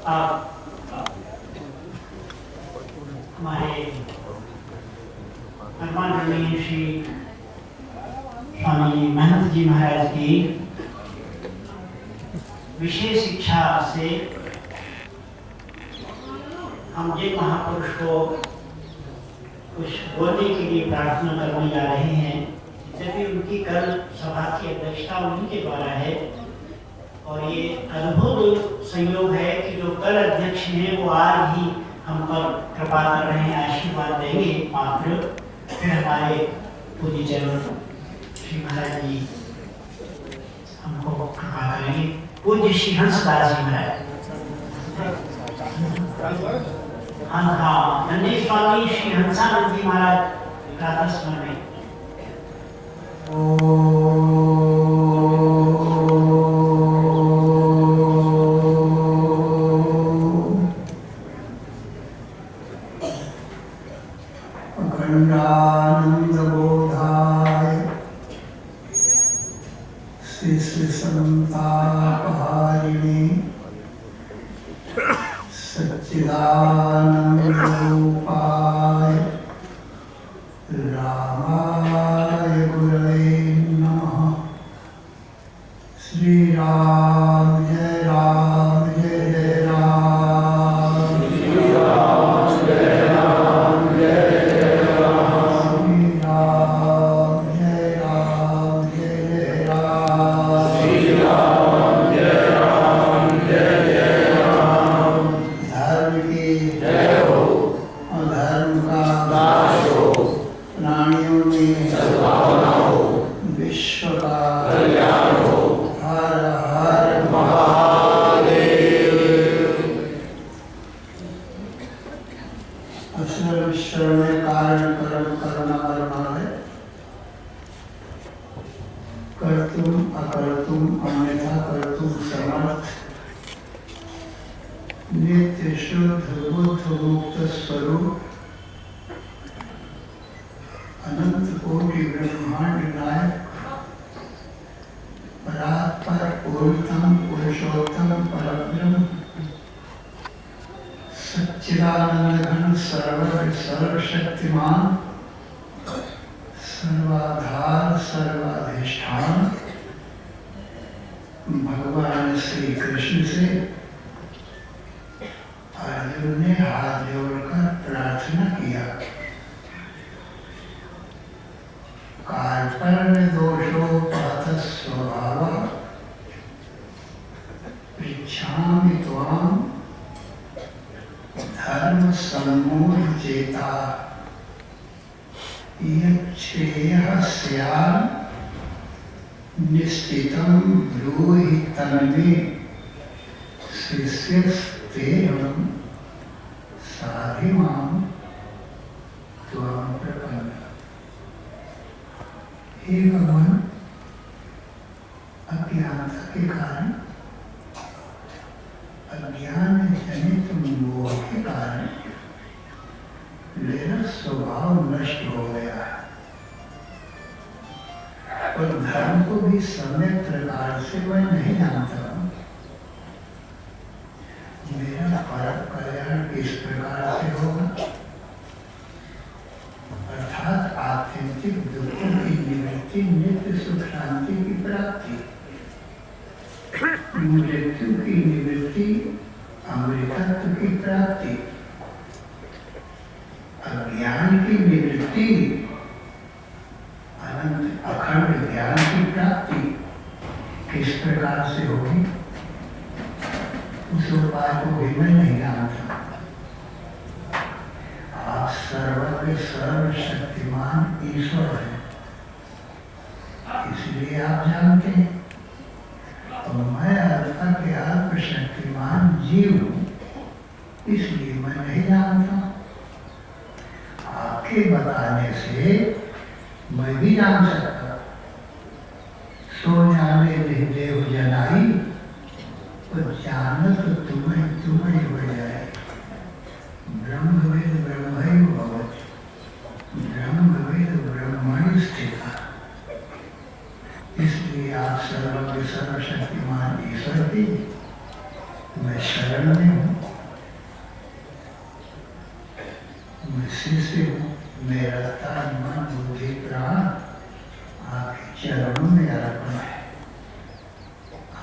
आप हमारे हनुमान श्री स्वामी महंत जी महाराज की विशेष इच्छा से हम जिन महापुरुष को कुछ बोलने के लिए प्रार्थना करने जा रहे हैं, जबकि उनकी कल सभा की अध्यक्षता उन्हीं के द्वारा है और ये अद्भुत संयोग है कि जो कल अध्यक्ष हैं वो आज ही हम पर कृपा कर रहे हैं, आशीर्वाद देंगे मात्र। फिर हमारे पूज्य चरण श्री महाराज जी हमको कृपा करेंगे। पूज्य श्री हंसदास जी महाराज, हाँ, नंदी स्वामी श्री हंसानंद जी महाराज प्रातः स्मरण में। इसलिए आप सर्वज्ञ सर्वशक्तिमान ईश्वर की मैं शरण में हूँ। इसी से मेरा तन मन बुद्धि प्राण आपके चरणों में अर्पण है।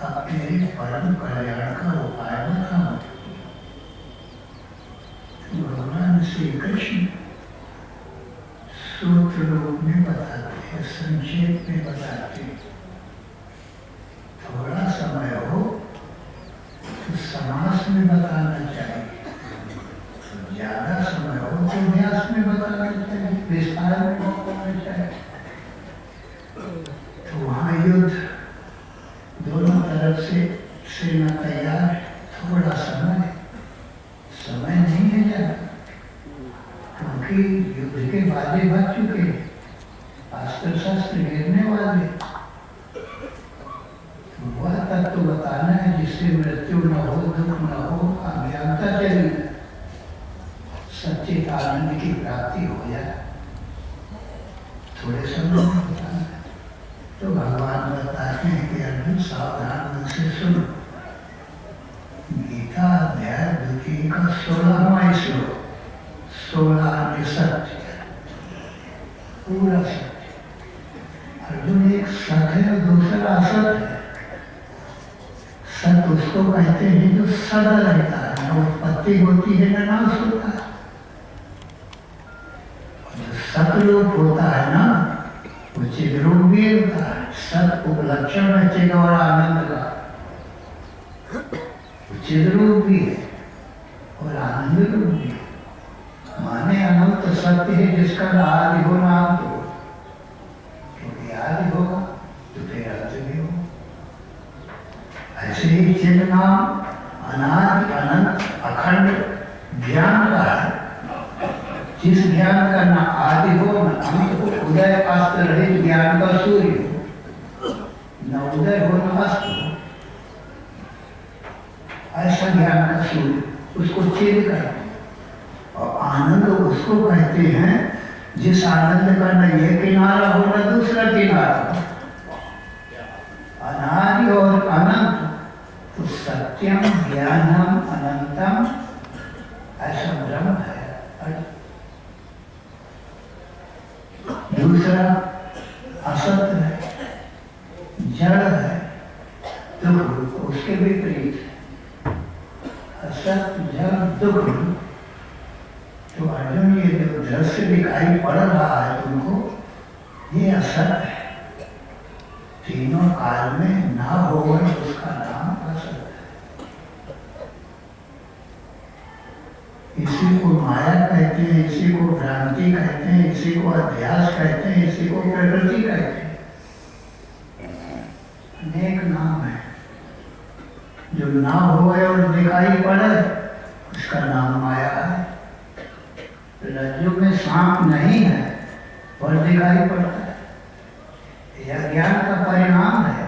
आप मेरे परम कल्याण का उपाय बताओ। भगवान श्री कृष्ण सूत्र रूप में बताते हैं, संक्षेप में बताते हैं। थोड़ा समय हो तो समास में बताना चाहिए, ज्यादा समय हो तो व्यास में बताना चाहिए, विस्तार में बताना चाहिए। तो वहाँ युद्ध दोनों तरफ से सेना तैयार है, थोड़ा समय नहीं है ज्यादा, क्योंकि युद्ध के बाजे बज चुके हैं, अस्त्र शस्त्र गिरने वाले। तो वह तत्व बताना है जिससे मृत्यु न हो, दुख न हो, अज्ञानता चली जाए, सच्चित आनंद की प्राप्ति हो जाए। थोड़े समय में बताना है। तो भगवान बताते हैं कि अर्जुन सावधान मन से सुनो। गीता अध्याय 2 का 16वां श्लोक, 16 सत्य, पूरा सत्य। अर्जुन एक सत्य है और दूसरा असत है। सत्य उसको कहते हैं जो सदा रहता है, न उत्पत्ति होती है न नाश होता है। जो सतरूप होता है ना, वो चिद्रूप भी होता है। सत उपलक्षण है चिद और आनंद का, चिद्रूप भी है और आनंद रूप भी है। माने अनंत सत्य है जिसका आदि हो ना अंत हो, क्योंकि आदि होगा तो फिर अंत भी होगा। ऐसे ही चिद नाम अनादि अनंत अखंड ज्ञान का है, जिस ज्ञान का न आदि हो न अंत हो, उदय अस्त रहित ज्ञान का सूर्य हो, न उदय हो न अस्त हो, ऐसा ज्ञान का सूर्य, उसको चिद कहते हैं। और आनंद उसको कहते हैं जिस आनंद का न ये किनारा हो न दूसरा किनारा हो, अनादि और अनंत। तो सत्यम ज्ञानम अनंतम ऐसा ब्रह्म है। दूसरा असत है, जड़ है, दुख उसके विपरीत है। असत जड़ दुख। तो अर्जुन ये जो दृश्य दिखाई पड़ रहा है तुमको, ये असत है। तीनों काल में ना हो उसका नाम असत है। इसी को माया कहते हैं, इसी को भ्रांति कहते हैं, इसी को अध्यास कहते हैं, इसी को प्रकृति कहते हैं। अनेक नाम है। जो ना होए और दिखाई पड़े उसका नाम माया है। रज्जु में सांप नहीं है और दिखाई पड़ता है, यह ज्ञान का परिणाम है।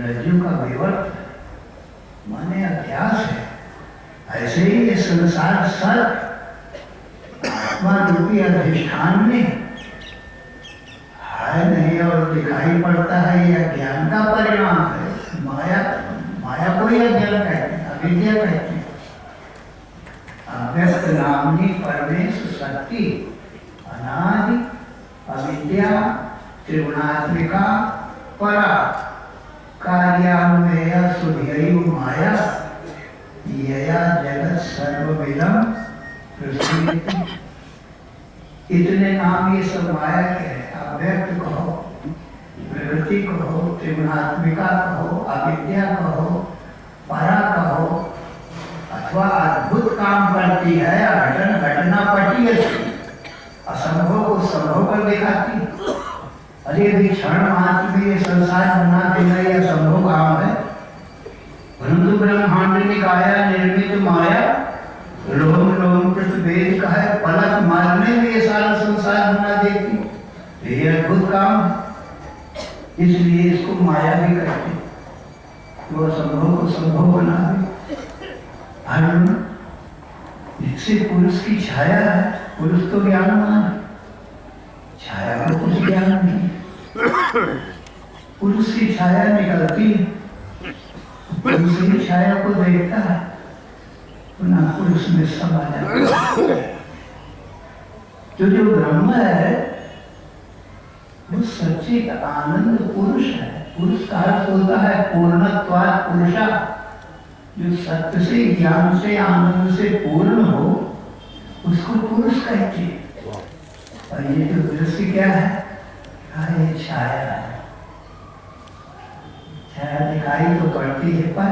रज्जु का विवर्त माने अध्यास है। ऐसे ही ये संसार सत आत्मा रूपी अधिष्ठान में है नहीं और दिखाई पड़ता है, यह ज्ञान का परिणाम है। माया को यह ज्ञान कहते हैं, अविद्या कहते हैं। अव्यक्त नामनी परमेश शक्ति अनादि अविद्या त्रिगुणात्मिका परा कार्यान्वय सुधैव माया यया जगत सर्वविदम प्रसिद्धि। इतने नाम ये सब माया के हैं। अव्यक्त कहो, प्रकृति कहो, त्रिगुणात्मिका कहो, अविद्या कहो, परा कहो, अथवा अद्भुत काम करती है, घटना पटी है, असंभव को संभव कर दिखाती। अरे भी क्षण मात्र में ये संसार बना देना यह संभव काम है, परंतु ब्रह्मांड निकाया निर्मित माया लोम लोम प्रतिवेद का है, पलक मारने में ये सारा संसार बना देती। ये अद्भुत काम है, इसलिए इसको माया भी कहते हैं। वो संभव को संभव बना दे। जिससे पुरुष की छाया है, पुरुष तो ज्ञानवान है, छाया का कुछ ज्ञान नहीं। पुरुष की छाया निकलती है, पुरुष की छाया को देखता है, पुनः पुरुष में समा जाता है। तो जो ब्रह्म है वो सच्चित आनंद पुरुष है। पुरुष का अर्थ होता है पूर्णत्वात् पुरुषा, जो सत्य से, ज्ञान से, आनंद से पूर्ण हो उसको पुरुष कहते हैं। और ये जो दृश्य क्या है? ये छाया है। छाया दिखाई तो पड़ती है पर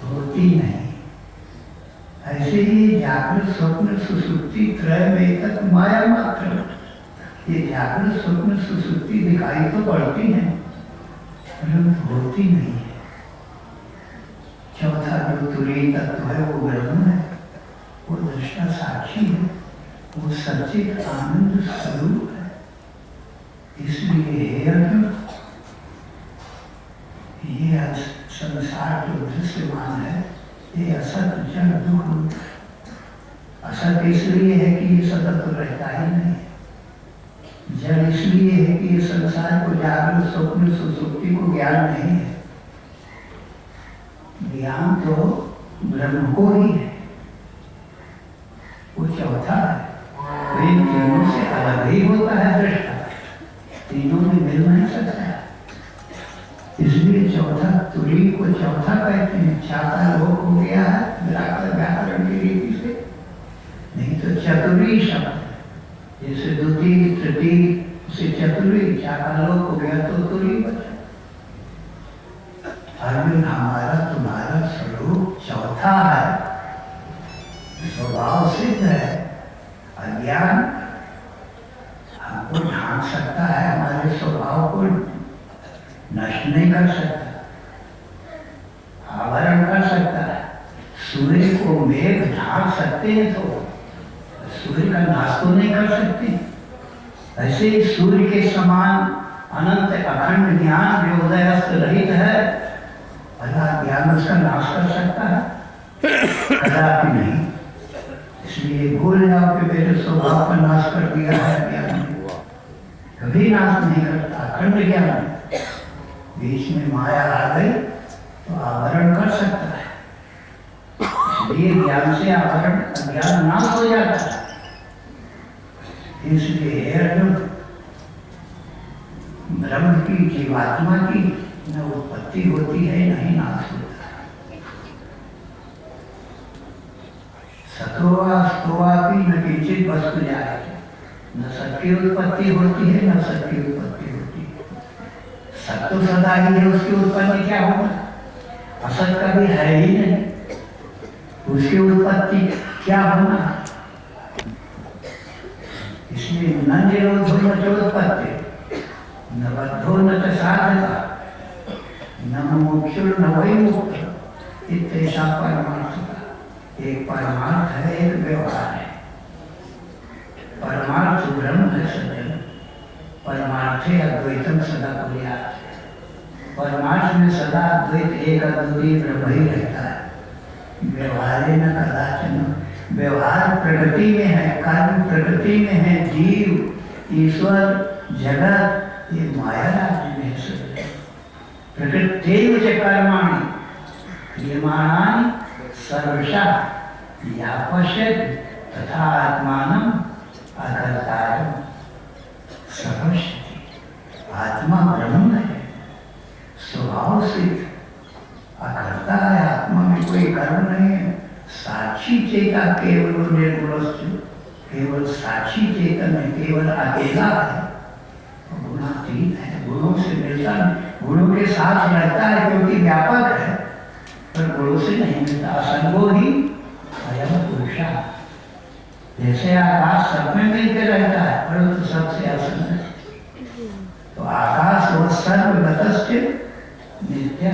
होती नहीं। ऐसे ही जागृत स्वप्न सुसुप्ति त्रय में तक माया मात्र। ये जागृत स्वप्न सुसुप्ति दिखाई तो पड़ती है परंतु होती नहीं है। चौथा जो तुरीय तत्व है वो ब्रह्म है, वो दृष्टा साक्षी है, वो सच्चित आनंद स्वरूप है। इसलिए हे अर्जुन, ये संसार जो दृश्यमान है ये असत जड़ दुख। असत इसलिए है कि ये सतत रहता ही नहीं। जड़ इसलिए है कि ये संसार को जागृत स्वप्न सुसुप्ति को ज्ञान नहीं है। ज्ञान तो ब्रह्म को ही है, वो चौथा है। तो इन तीनों से अलग ही होता है दृष्टा, तीनों में मिल नहीं सकता। इसलिए चौथा तुरी को चौथा कहते हैं। छाता लोक हो गया है व्याकरण की रीति से, नहीं तो चतुरी शब्द जैसे द्वितीय तृतीय उसे चतुरी, छाता लोक हो गया तो तुरी बचा। अर्जुन, हमारा तुम्हारा स्वरूप चौथा है, स्वभाव सिद्ध है। अज्ञान हमको ढांक सकता है, हमारे स्वभाव को नष्ट नहीं कर सकता, आवरण कर सकता है। सूर्य को मेघ ढांक सकते हैं तो सूर्य का नाश तो नहीं कर सकते। ऐसे ही सूर्य के समान अनंत अखंड ज्ञान जो उदयस्त रहित है, भला ज्ञान उसका नाश कर सकता है? कदापि नहीं। इसलिए भूल जाओ कि मेरे स्वभाव का नाश कर दिया है ज्ञान ने, कभी नाश नहीं करता। अखंड ज्ञान बीच में माया आ गई तो आवरण कर सकता है, इसलिए ज्ञान से आवरण अज्ञान नाश हो जाता है। इसलिए अर्जुन, ब्रह्म की, जीवात्मा की न उत्पत्ति होती है न ही नाश होता है। सतोवा स्तोवा भी न किंचित वस्तु जाए, न सबकी उत्पत्ति होती है न सबकी उत्पत्ति होती है। सत्य सदा ही है, उसकी उत्पत्ति क्या होगा? असत का भी है ही नहीं, उसकी उत्पत्ति क्या होना? इसलिए न निरोधो न चोत्पत्ति, न बद्धो न च साधका, न मोक्षो न वै मुक्त। इतना परमार्थ का एक परमार्थ है, एक व्यवहार है। परमार्थ ब्रह्म है सज्जन, परमार्थे अद्वैतम सदा कुर्यात्। परमार्थ में सदा अद्वैत एक अद्वितीय ब्रह्म ही रहता है। व्यवहारे न कदाचन, व्यवहार प्रकृति में है, कर्म प्रकृति में है, जीव ईश्वर जगत ये माया राज्य में है। प्रकृति से कर्माणि क्रियमाणानि सर्वशः या पश्यति तथा आत्मानं अकर्तारं समष्टि। आत्मा ब्रह्म है, स्वभाव से अकर्ता है, आत्मा में कोई कर्म नहीं है। साक्षी चेता केवल निर्गुण, केवल साक्षी चेतन है, केवल अकेला है, गुणातीत है, गुणों से मिलता नहीं। गुणों के साथ रहता है क्योंकि व्यापक है, पर गुणों से नहीं मिलता। असंगो ही अयम पुरुषा। जैसे आकाश सब में मिलते रहता है परंतु सबसे असंग है। तो आकाश वो सर्वगतश्च नित्य,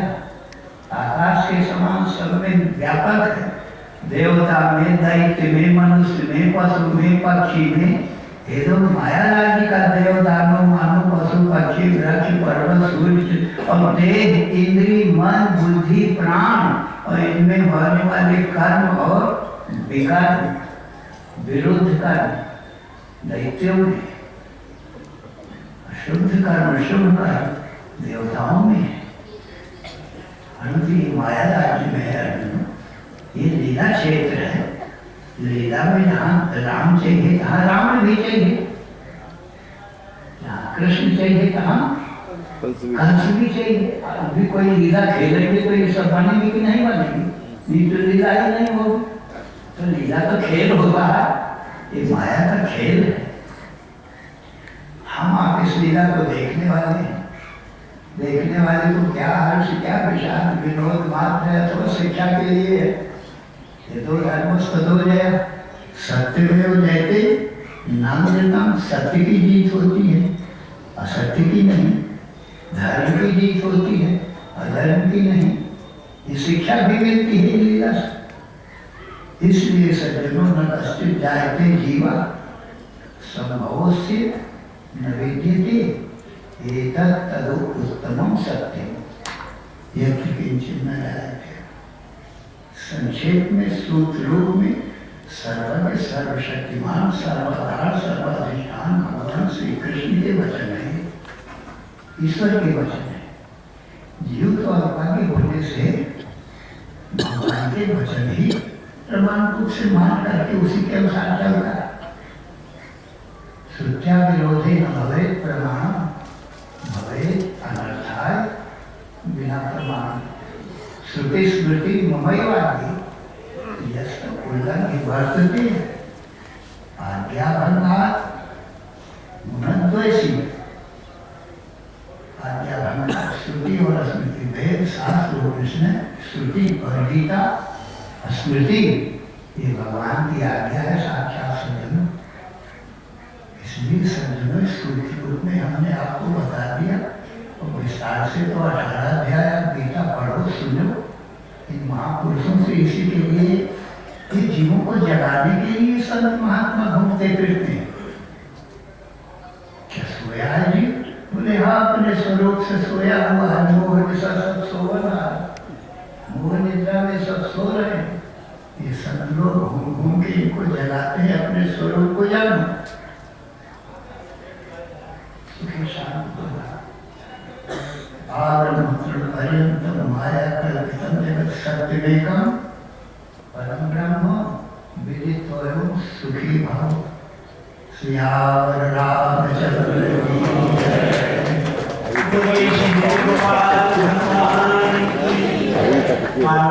आकाश के समान सब में व्यापक है। देवता में, दैत्य में, मनुष्य में, पशु में, पक्षी में, ये तो माया राज्य का देव, दानव, मानव, पशु, पक्षी, वृक्ष, पर्वत, सूर्य और देह, इंद्री, मन, बुद्धि, प्राण और इनमें होने वाले कर्म और विकार, विरुद्ध कर्म दैत्यों में, शुद्ध कर्म शुभ कर्म देवताओं में। परंतु ये माया राज्य में है अर्जुन, ये लीला क्षेत्र है। लीला में जहाँ राम चाहिए तहाँ रावण भी चाहिए, जहाँ कृष्ण चाहिए तहाँ कंस भी चाहिए। अभी कोई लीला खेलेंगे तो ये सब बनेगी कि नहीं बनेगी? ये तो लीला ही नहीं होगी। तो लीला तो खेल होता है, ये माया का खेल है। हम आप इस लीला को देखने वाले हैं। देखने वाले को क्या हर्ष, क्या विषाद, विनोद मात्र है तो शिक्षा के लिए है। ये दो धर्मस्तदो जय, सत्यमेव जयते, नाम नाम सत्य की जीत होती है, असत्य की नहीं। धर्म की जीत होती है, अधर्म की नहीं। ये शिक्षा भी मिलती है लीला से। इसलिए सज्जनों न कश्चित् जायते जीवा संभवस्य न विद्यते एतत् तदु उत्तमं सत्यम् यत्र किंचित् न जायते। संक्षेप में, सूत्र रूप में, सर्वज्ञ सर्वशक्तिमान सर्वाधार सर्वाधिष्ठान भगवान श्री कृष्ण के वचन है, ईश्वर के वचन है। जीव तो अल्पाज्ञ होने से भगवान के वचन ही प्रमाण रूप से मान करके उसी के अनुसार चलता है। श्रुत्या विरोधे न भवेत् प्रमाणम भवेत् अनर्थाय बिना प्रमाण। श्रुति स्मृति ममैवाद्य यस्य उल्लंघ्य वर्तते आज्ञाभंगात् गुणद्वेषी। आज्ञाभंगात् श्रुति और स्मृति, वेद शास्त्र उपनिषद, श्रुति और गीता, स्मृति ये भगवान की आज्ञा है साक्षात सज्जनों। इसलिए सज्जनों श्रुति रूप में हमने आपको बता दिया और विस्तार से तो 18 अध्याय गीता पढ़ो, सुनो। इन महापुरुषों से इसी के लिए, ये जीवों को जगाने के लिए संत महात्मा घूमते फिरते हैं। क्या सोया है जी? बोले हाँ, अपने स्वरूप से सोया हुआ है। मोह निशा सब सो रहा है, मोह निद्रा में सब सो रहे हैं। ये सब लोग घूम घूम के इनको जगाते हैं, अपने स्वरूप को जानो। सुखी शांत पर्यंतम माया कल्पितम जगत सत्यमेकम परम ब्रह्म विदितोऽयं सुखी भव। सियावर रामचंद्र की जय। गोपाल